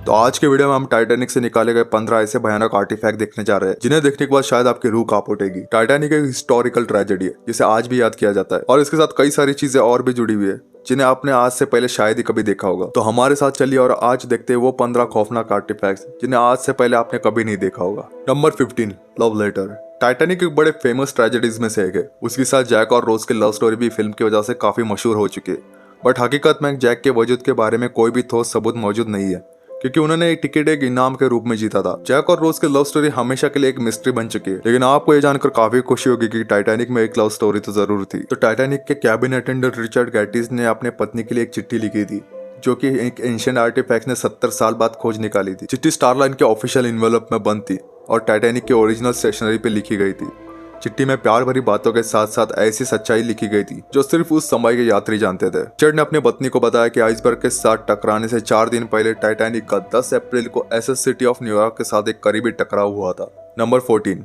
तो आज के वीडियो में हम टाइटैनिक से निकाले गए 15 ऐसे भयानक आर्टिफैक्ट देखने जा रहे हैं जिन्हें देखने के बाद शायद आपकी रूह कांप उठेगी। टाइटैनिक एक हिस्टोरिकल ट्रेजेडी है जिसे आज भी याद किया जाता है और इसके साथ कई सारी चीजें और भी जुड़ी हुई है जिन्हें आपने आज से पहले शायद ही कभी देखा होगा। तो हमारे साथ चलिए और आज देखते हैं वो 15 खौफनाक आर्टिफैक्ट्स जिन्हें आज से पहले आपने कभी नहीं देखा होगा। Number 15, love letter. टाइटैनिक एक बड़े फेमस ट्रेजेडीज में से एक है। उसके साथ जैक और रोज की लव स्टोरी भी फिल्म की वजह से काफी मशहूर हो चुकी है, बट हकीकत में जैक के वजूद के बारे में कोई भी ठोस सबूत मौजूद नहीं है क्योंकि उन्होंने एक टिकट एक इनाम के रूप में जीता था। जैक और रोज की लव स्टोरी हमेशा के लिए एक मिस्ट्री बन चुकी है, लेकिन आपको ये जानकर काफी खुशी होगी कि टाइटैनिक में एक लव स्टोरी तो जरूर थी। तो टाइटैनिक के कैबिन अटेंडेंट रिचर्ड गैटिस ने अपने पत्नी के लिए एक चिट्ठी लिखी थी जो कि एक एंशिएंट आर्टिफैक्ट ने 70 साल बाद खोज निकाली थी। चिट्ठी स्टारलाइन के ऑफिशियल एनवेलप में बंद थी और टाइटैनिक के ओरिजिनल स्टेशनरी पे लिखी गई थी। चिट्ठी में प्यार भरी बातों के साथ साथ ऐसी सच्चाई लिखी गई थी जो सिर्फ उस समय के यात्री जानते थे। रिचर्ड ने अपनी पत्नी को बताया कि आइसबर्ग के साथ टकराने से 4 दिन पहले टाइटैनिक का 10 अप्रैल को एसएस सिटी ऑफ न्यूयॉर्क के साथ एक करीबी टकराव हुआ था। Number 14,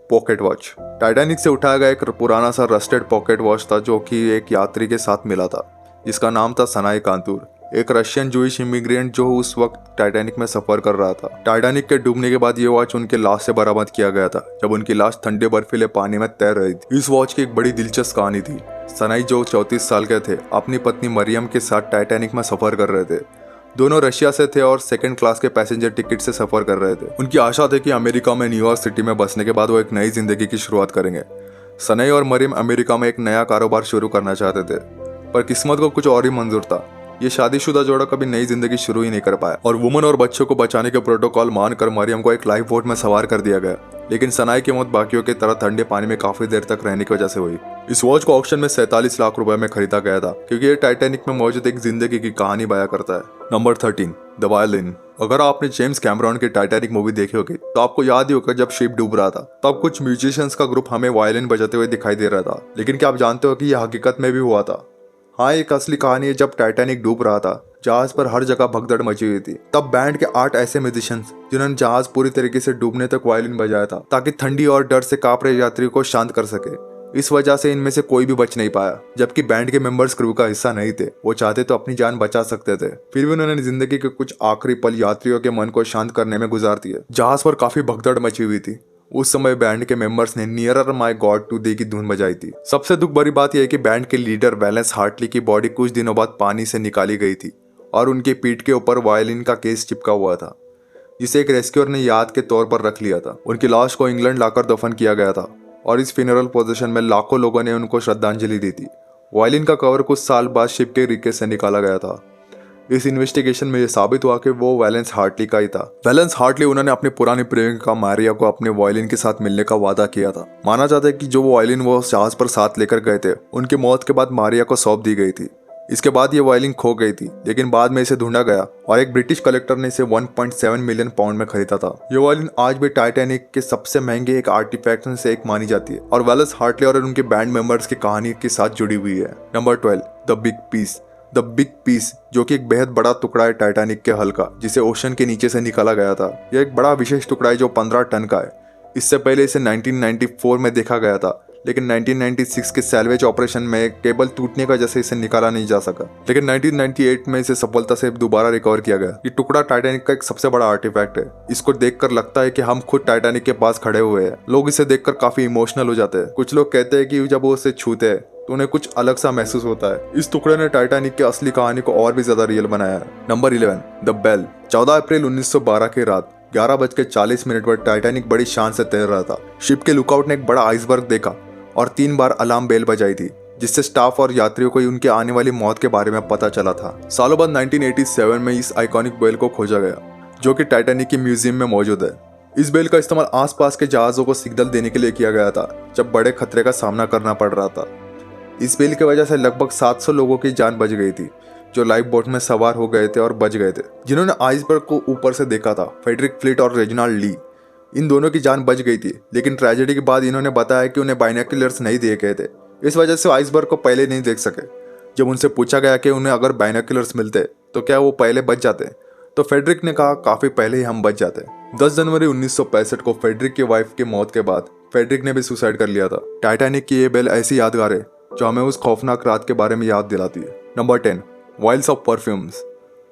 pocket watch. टाइटैनिक से उठाया गया एक पुराना सा रस्टेड पॉकेट वॉच था जो कि एक यात्री के साथ मिला था जिसका नाम था सनाई कांतूर, एक रशियन जूइश इमिग्रेंट जो उस वक्त टाइटैनिक में सफर कर रहा था। टाइटैनिक के डूबने के बाद ये वॉच उनके लाश से बरामद किया गया था जब उनकी लाश ठंडे बर्फीले पानी में तैर रही थी। इस वॉच की एक बड़ी दिलचस्प कहानी थी। सनाई जो 34 साल के थे अपनी पत्नी मरियम के साथ टाइटैनिक में सफर कर रहे थे। दोनों रशिया से थे और सेकंड क्लास के पैसेंजर टिकट से सफर कर रहे थे। उनकी आशा थी कि अमेरिका में न्यूयॉर्क सिटी में बसने के बाद वो एक नई जिंदगी की शुरुआत करेंगे। सनाई और मरियम अमेरिका में एक नया कारोबार शुरू करना चाहते थे, पर किस्मत को कुछ और ही मंजूर था। ये शादीशुदा जोड़ा कभी नई जिंदगी शुरू ही नहीं कर पाया और वुमन और बच्चों को बचाने के प्रोटोकॉल मानकर मरियम को एक लाइफ बोट में सवार कर दिया गया, लेकिन सनाई की मौत बाकियों की तरह ठंडे पानी में काफी देर तक रहने की वजह से हुई। इस वॉच को ऑक्शन में 47 लाख रुपए में खरीदा गया था क्योंकि ये टाइटैनिक में मौजूद एक जिंदगी की कहानी बयां करता है। Number 13, the violin. अगर आपने जेम्स कैमरॉन की टाइटैनिक मूवी देखी होगी तो आपको याद ही होगा जब शिप डूब रहा था तब कुछ म्यूजिशियंस का ग्रुप हमें वायलिन बजाते हुए दिखाई दे रहा था, लेकिन क्या आप जानते हो कि यह हकीकत में भी हुआ था? हाँ, एक असली कहानी है। जब टाइटैनिक डूब रहा था जहाज पर हर जगह भगदड़ मची हुई थी। तब बैंड के 8 ऐसे म्यूजिशियंस जिन्होंने जहाज पूरी तरीके से डूबने तक वायलिन बजाया था ताकि ठंडी और डर से कांप रहे यात्रियों को शांत कर सके। इस वजह से इनमें से कोई भी बच नहीं पाया, जबकि बैंड के मेंबर्स क्रू का हिस्सा नहीं थे। वो चाहते तो अपनी जान बचा सकते थे, फिर भी उन्होंने जिंदगी के कुछ आखिरी पल यात्रियों के मन को शांत करने में गुजार दिए। जहाज पर काफी भगदड़ मची हुई थी। उस समय बैंड के मेंबर्स ने नियरर माय गॉड टू दे की धुन बजाई थी। सबसे दुख भरी बात यह है कि बैंड के लीडर वैलेंस हार्टली की बॉडी कुछ दिनों बाद पानी से निकाली गई थी और उनके पीठ के ऊपर वायलिन का केस चिपका हुआ था जिसे एक रेस्क्यूअर ने याद के तौर पर रख लिया था। उनकी लाश को इंग्लैंड लाकर दफन किया गया था और इस फ्यूनरल प्रोसेशन में लाखों लोगों ने उनको श्रद्धांजलि दी थी। वायलिन का कवर कुछ साल बाद शिप के रिके से निकाला गया था। इस इन्वेस्टिगेशन में यह साबित हुआ कि वो वैलेंस हार्टली का ही था। वैलेंस हार्टली उन्होंने अपनी पुरानी प्रेमिका मारिया को अपने वायलिन के साथ मिलने का वादा किया था। माना जाता है कि जो वायलिन वो जहाज पर साथ लेकर गए थे उनकी मौत के बाद मारिया को सौंप दी गई थी। इसके बाद ये वायलिन खो गई थी, लेकिन बाद में इसे ढूंढा गया और एक ब्रिटिश कलेक्टर ने इसे 1.7 मिलियन पाउंड में खरीदा था। ये वायलिन आज भी टाइटैनिक के सबसे महंगे एक आर्टिफैक्ट में से एक मानी जाती है और वैलेंस हार्टली और उनके बैंड मेंबर्स की कहानी के साथ जुड़ी हुई है। Number 12, the big piece. The big piece जो कि एक बेहद बड़ा टुकड़ा है टाइटैनिक के हल का जिसे ओशन के नीचे से निकाला गया था। यह एक बड़ा विशेष टुकड़ा है जो 15 टन का है। इससे पहले इसे 1994 में देखा गया था, लेकिन 1996 के सैल्वेज ऑपरेशन में केबल टूटने का वजह से इसे निकाला नहीं जा सका, लेकिन 1998 में इसे सफलता से दोबारा रिकवर किया गया। ये टुकड़ा टाइटैनिक का एक सबसे बड़ा आर्टिफैक्ट है। इसको देखकर लगता है कि हम खुद टाइटैनिक के पास खड़े हुए हैं। लोग इसे देखकर काफी इमोशनल हो जाते हैं। कुछ लोग कहते हैं कि जब वो उसे छूते हैं तो उन्हें कुछ अलग सा महसूस होता है। इस टुकड़े ने टाइटैनिक की असली कहानी को और भी ज्यादा रियल बनाया है। Number 11, the bell. 14 अप्रैल 1912 की रात 11:40 पर टाइटैनिक बड़ी शान से तैर रहा था। शिप के लुकआउट ने एक बड़ा आइसबर्ग देखा और 3 बार अलार्म बेल बजाई थी जिससे स्टाफ और यात्रियों को उनके आने वाली मौत के बारे में पता चला था। सालों बाद 1987 में इस आइकॉनिक बेल को खोजा गया जो कि टाइटैनिक के म्यूजियम में मौजूद है। इस बेल का इस्तेमाल आसपास के जहाजों को सिग्नल देने के लिए किया गया था जब बड़े खतरे का सामना करना पड़ रहा था। इस बेल की वजह से लगभग 700 लोगों की जान बच गई थी जो लाइफ बोट में सवार हो गए थे और बच गए थे। जिन्होंने आइसबर्ग को ऊपर से देखा था, फ्रेडरिक फ्लीट और रेजिनाल्ड ली, इन दोनों की जान बच गई थी, लेकिन ट्रेजेडी के बाद इन्होंने बताया कि उन्हें बाइनोक्यूलर्स नहीं दिए गए थे। इस वजह से आइसबर्ग को पहले नहीं देख सके। जब उनसे पूछा गया कि उन्हें अगर बाइनोक्यूलर्स मिलते तो क्या वो पहले बच जाते, तो फ्रेडरिक ने कहा काफी पहले ही हम बच जाते। 10 जनवरी 1965 को फ्रेडरिक की वाइफ की मौत के बाद फ्रेडरिक ने भी सुसाइड कर लिया था। टाइटैनिक की ये बेल ऐसी यादगार है जो हमें उस खौफनाक रात के बारे में याद दिलाती है। Number 10, vials of perfumes.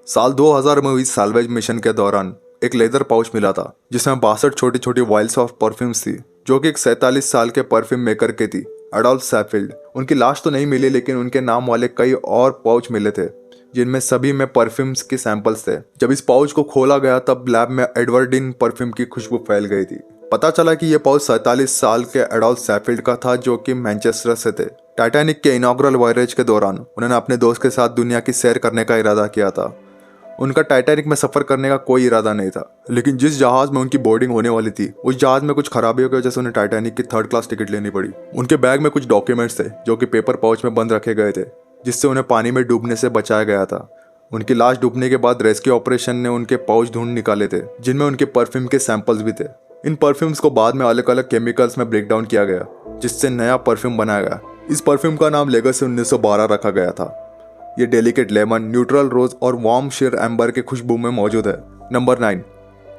साल 2000 में हुई साल्वेज मिशन के दौरान एक लेदर पाउच मिला था जिसमें 62 छोटी छोटी वाइल्स ऑफ परफ्यूम्स थी, जो कि एक 47 साल के परफ्यूम मेकर की थी, एडोल्फ सैफील्ड। उनकी लाश तो नहीं मिली, लेकिन उनके नाम वाले कई और पाउच मिले थे जिनमें सभी में परफ्यूम्स के सैंपल्स थे। जब इस पाउच को खोला गया तब लैब में एडवर्डिन परफ्यूम की खुशबू फैल गई थी। पता चला कि यह पाउच 47 साल के एडोल्फ सैफील्ड का था, जो कि मैनचेस्टर से थे। टाइटैनिक के इनॉग्रल वॉयरेज के दौरान उन्होंने अपने दोस्त के साथ दुनिया की सैर करने का इरादा किया था। उनका टाइटैनिक में सफर करने का कोई इरादा नहीं था, लेकिन जिस जहाज में उनकी बोर्डिंग होने वाली थी उस जहाज में कुछ खराबियों की वजह से उन्हें टाइटैनिक की 3rd क्लास टिकट लेनी पड़ी। उनके बैग में कुछ डॉक्यूमेंट्स थे जो कि पेपर पाउच में बंद रखे गए थे, जिससे उन्हें पानी में डूबने से बचाया गया था। उनकी लाश डूबने के बाद रेस्क्यू ऑपरेशन ने उनके पाउच ढूंढ निकाले थे, जिनमें उनके परफ्यूम के सैंपल्स भी थे। इन परफ्यूम्स को बाद में अलग अलग केमिकल्स में ब्रेक डाउन किया गया, जिससे नया परफ्यूम बनाया गया। इस परफ्यूम का नाम लेगेसी 1912 रखा गया था। ये डेलिकेट लेमन, न्यूट्रल रोज और वार्म शेर एम्बर के खुशबू में मौजूद है। Number 9,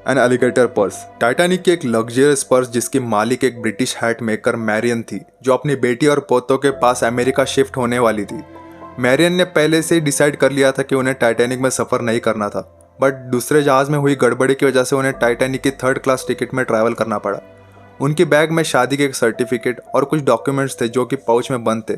an alligator purse. Titanic की एक लग्जरियस पर्स जिसकी मालिक एक ब्रिटिश हैट मेकर मैरियन थी, जो अपनी बेटी और पोतों के पास अमेरिका शिफ्ट होने वाली थी। मैरियन ने पहले से ही डिसाइड कर लिया था कि उन्हें टाइटैनिक में सफर नहीं करना था, बट दूसरे जहाज में हुई गड़बड़ी की वजह से उन्हें टाइटैनिक की 3rd क्लास टिकट में ट्रैवल करना पड़ा। उनके बैग में शादी के एक सर्टिफिकेट और कुछ डॉक्यूमेंट्स थे जो कि पाउच में बंद थे,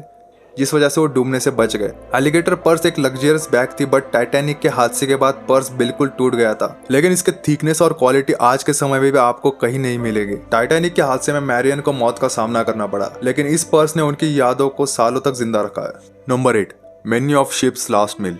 जिस वजह से वो डूबने से बच गए। एलिगेटर पर्स एक लग्जरियस बैग थी, बट टाइटैनिक के हादसे के बाद पर्स बिल्कुल टूट गया था, लेकिन इसके थिकनेस और क्वालिटी आज के समय में भी आपको कहीं नहीं मिलेगी। टाइटैनिक के हादसे में मैरियन को मौत का सामना करना पड़ा, लेकिन इस पर्स ने उनकी यादों को सालों तक जिंदा रखा है। Number 8, menu of ships last meal.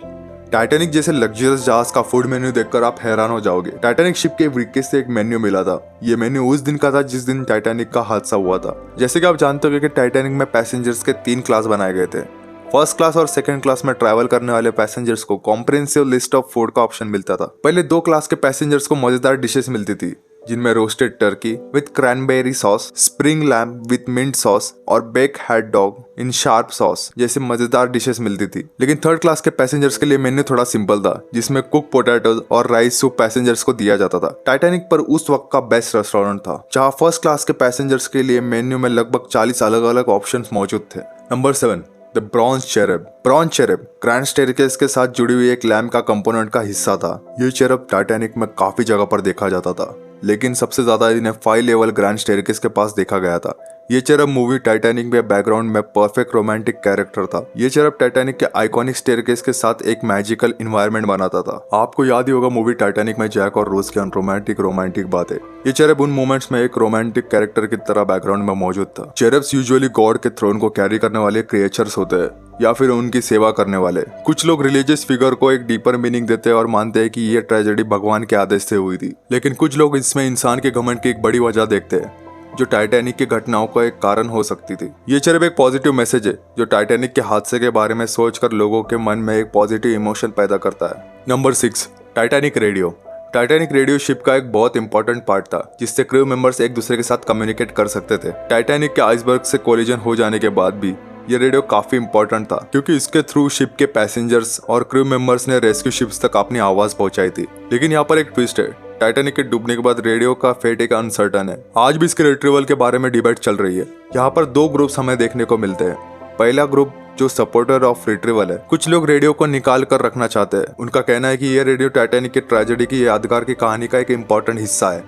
Titanic जैसे लग्जरियस जहाज का फूड मेन्यू देखकर आप हैरान हो जाओगे। टाइटैनिक शिप के ब्रीफकेस से एक मेन्यू मिला था। ये मेन्यू उस दिन का था जिस दिन टाइटैनिक का हादसा हुआ था। जैसे कि आप जानते हो कि टाइटैनिक में पैसेंजर्स के 3 क्लास बनाए गए थे। 1st क्लास और 2nd क्लास में ट्रैवल करने वाले पैसेंजर्स को कॉम्प्रिहेंसिव लिस्ट ऑफ फूड का ऑप्शन मिलता था। पहले 2 क्लास के पैसेंजर्स को मजेदार डिशेस मिलती थी, जिनमें roasted turkey with cranberry sauce, spring lamb with mint sauce और bake hot dog in sharp sauce जैसे मजेदार डिशेस मिलती थी। लेकिन 3rd क्लास के पैसेंजर्स के लिए मेन्यू थोड़ा सिंपल था, जिसमें कुक पोटैटोज और राइस सूप पैसेंजर्स को दिया जाता था। टाइटैनिक पर उस वक्त का बेस्ट रेस्टोरेंट था, जहां 1st क्लास के पैसेंजर्स के लिए मेन्यू में लगभग 40 अलग अलग ऑप्शन मौजूद थे। Number 7, the bronze cherub. Bronze cherub grand staircase के साथ जुड़ी हुई एक लैम्प का कंपोनेंट का हिस्सा था। ये चेरब टाइटैनिक में काफी जगह पर देखा जाता था, लेकिन सबसे ज्यादा इन्हें 5 लेवल ग्रैंड स्टेयरकेस के पास देखा गया था। ये चेरब मूवी टाइटैनिक में बैकग्राउंड में परफेक्ट रोमांटिक कैरेक्टर था। ये चेरब टाइटैनिक के आइकॉनिक स्टेयरकेस के साथ एक मैजिकल इन्वायरमेंट बनाता था। आपको याद ही होगा मूवी टाइटैनिक में जैक और रोज की रोमांटिक बातें। ये चेरब उन मोमेंट्स में एक रोमांटिक कैरेक्टर की तरह बैकग्राउंड में मौजूद था। चेरब्स यूजुअली गॉड के थ्रोन को कैरी करने वाले क्रिएचर्स होते हैं या फिर उनकी सेवा करने वाले। कुछ लोग रिलीजियस फिगर को एक डीपर मीनिंग देते हैं और मानते हैं कि ये ट्रेजेडी भगवान के आदेश से हुई थी, लेकिन कुछ लोग इसमें इंसान के घमंड की एक बड़ी वजह देखते हैं, जो टाइटैनिक की घटनाओं का एक कारण हो सकती थी। ये चेरब एक पॉजिटिव मैसेज है जो टाइटैनिक के हादसे के बारे में सोचकर लोगों के मन में एक पॉजिटिव इमोशन पैदा करता है। Number 6, Titanic radio. Titanic radio ship का एक बहुत इंपॉर्टेंट पार्ट था, जिससे क्रू मेंबर्स एक दूसरे के साथ कम्युनिकेट कर सकते थे। टाइटैनिक के आइसबर्ग से कोलिजन हो जाने के बाद भी ये रेडियो काफी इंपॉर्टेंट था, क्योंकि इसके थ्रू शिप के पैसेंजर्स और क्रू मेंबर्स ने रेस्क्यू शिप्स तक अपनी आवाज पहुंचाई थी। लेकिन यहाँ पर एक ट्विस्ट है, टाइटैनिक के डूबने के बाद रेडियो का फेट एक अनसर्टन है। आज भी इसके रिट्रीवल के बारे में डिबेट चल रही है। यहाँ पर 2 ग्रुप्स हमें देखने को मिलते हैं। पहला ग्रुप जो सपोर्टर ऑफ रिट्रीवल है, कुछ लोग रेडियो को निकाल कर रखना चाहते हैं। उनका कहना है कि यह रेडियो टाइटैनिक की ट्रेजेडी की यादगार की कहानी का एक इम्पोर्टेंट हिस्सा है।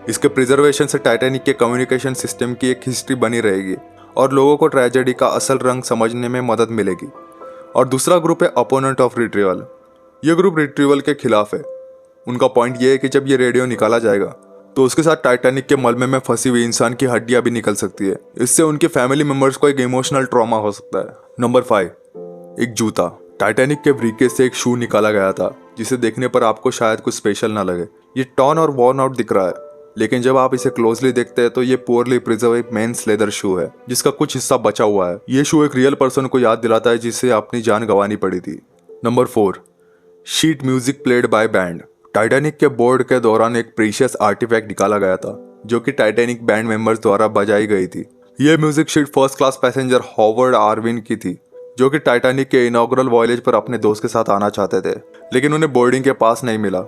इसके प्रिजर्वेशन से टाइटैनिक के कम्युनिकेशन सिस्टम की एक हिस्ट्री बनी रहेगी और लोगों को ट्रेजेडी का असल रंग समझने में मदद मिलेगी। और दूसरा ग्रुप है अपोनेंट ऑफ रिट्रीवल। यह ग्रुप रिट्रीवल के खिलाफ है। उनका पॉइंट यह है कि जब ये रेडियो निकाला जाएगा तो उसके साथ टाइटैनिक के मलबे में फंसी हुई इंसान की हड्डियां भी निकल सकती है। इससे उनके फैमिली मेंबर्स को एक इमोशनल ट्रॉमा हो सकता है। नंबर 5, एक जूता। टाइटैनिक के ब्रीकेस से एक शू निकाला गया था, जिसे देखने पर आपको शायद कुछ स्पेशल ना लगे। ये टॉर्न और वॉर्न आउट दिख रहा है, लेकिन जब आप इसे क्लोजली देखते हैं तो ये पुअरली प्रिजर्व एक मेंस लेदर शू है, जिसका कुछ हिस्सा बचा हुआ है। ये शू एक रियल पर्सन को याद दिलाता है जिसे अपनी जान गंवानी पड़ी थी। Number 4, sheet music played by band. Titanic के बोर्ड के दौरान एक प्रीशियस आर्टिफैक्ट निकाला गया था, जो कि टाइटैनिक बैंड मेंबर्स द्वारा बजाई गई थी। यह music sheet 1st class passenger Howard Irwin की थी, जो कि टाइटैनिक के इनॉग्रल वॉयलेज पर अपने दोस्त के साथ आना चाहते थे, लेकिन उन्हें बोर्डिंग के पास नहीं मिला।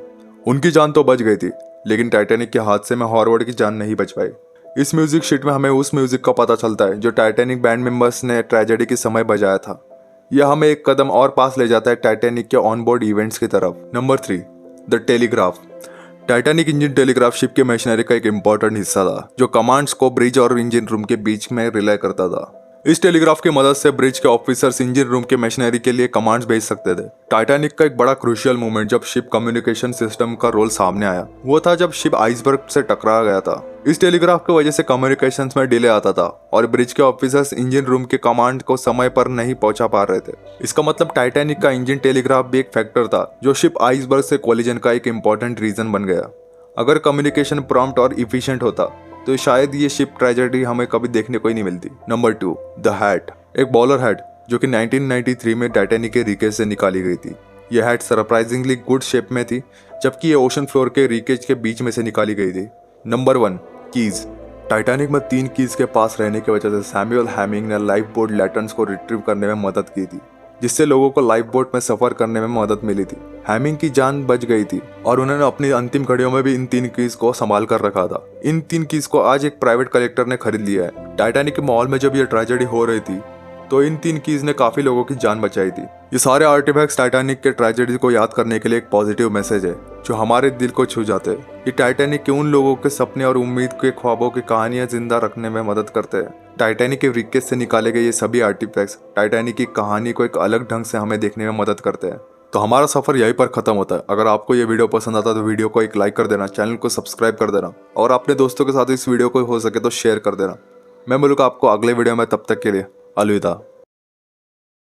उनकी जान तो बच गई थी, लेकिन टाइटैनिक के हादसे में हॉवर्ड की जान नहीं बच पाई। इस म्यूजिक शीट में हमें उस म्यूजिक का पता चलता है जो टाइटैनिक बैंड मेंबर्स ने ट्रेजेडी के समय बजाया था। यह हमें एक कदम और पास ले जाता है टाइटैनिक के ऑनबोर्ड इवेंट्स की तरफ। Number 3, the telegraph. Titanic engine telegraph ship के मशीनरी का एक इंपॉर्टेंट हिस्सा था जो कमांड्स को ब्रिज और इंजन रूम के बीच में रिले करता था। इस टेलीग्राफ की मदद से ब्रिज के ऑफिसर्स इंजन रूम के मशीनरी के लिए कमांड्स भेज सकते थे। टाइटैनिक का एक बड़ा क्रूशियल मोमेंट जब शिप कम्युनिकेशन सिस्टम का रोल सामने आया वो था जब शिप आइसबर्ग से टकरा गया था। इस टेलीग्राफ की वजह से कम्युनिकेशंस में डिले आता था और ब्रिज के ऑफिसर्स इंजन रूम के कमांड को समय पर नहीं पहुंचा पा रहे थे। इसका मतलब टाइटैनिक का इंजन टेलीग्राफ भी एक फैक्टर था जो शिप आइसबर्ग से कोलिजन का एक इंपॉर्टेंट रीजन बन गया। अगर कम्युनिकेशन प्रॉम्प्ट और इफिशिएंट होता तो शायद ये शिप ट्रेजेडी हमें कभी देखने को ही नहीं मिलती। Number 2, the hat. एक बॉलर हैट जो कि 1993 में टाइटैनिक के रीकेज से निकाली गई थी। यह हैट सरप्राइजिंगली गुड शेप में थी जबकि ये ओशन फ्लोर के रीकेज के बीच में से निकाली गई थी। Number 1, keys. टाइटैनिक में 3 कीज के पास रहने की वजह से सैमुअल हैमिंग ने लाइफ बोट लैटर्न्स को रिट्रीव करने में मदद की थी जिससे लोगों को लाइफ बोट में सफर करने में मदद मिली थी। हैमिंग की जान बच गई थी और उन्होंने अपनी अंतिम घड़ियों में भी इन 3 कीज को संभाल कर रखा था। इन 3 कीज को आज एक प्राइवेट कलेक्टर ने खरीद लिया है। टाइटैनिक के मॉल में जब यह ट्रेजेडी हो रही थी तो इन 3 कीज ने काफी लोगों की जान बचाई थी। ये सारे आर्टिफैक्ट्स टाइटैनिक के ट्रेजेडी को याद करने के लिए एक पॉजिटिव मैसेज है जो हमारे दिल को छू जाते हैं। ये टाइटैनिक के उन लोगों के सपने और उम्मीद के ख्वाबों की कहानियां जिंदा रखने में मदद करते हैं। टाइटैनिक के रिकेज से निकाले गए ये सभी आर्टिफैक्ट्स टाइटैनिक की कहानी को एक अलग ढंग से हमें देखने में मदद करते हैं। तो हमारा सफर यहीं पर खत्म होता है। अगर आपको ये वीडियो पसंद आता है तो वीडियो को एक लाइक कर देना, चैनल को सब्सक्राइब कर देना और अपने दोस्तों के साथ इस वीडियो को हो सके तो शेयर कर देना। मैं मिलूंगा आपको अगले वीडियो में, तब तक के लिए अलविदा।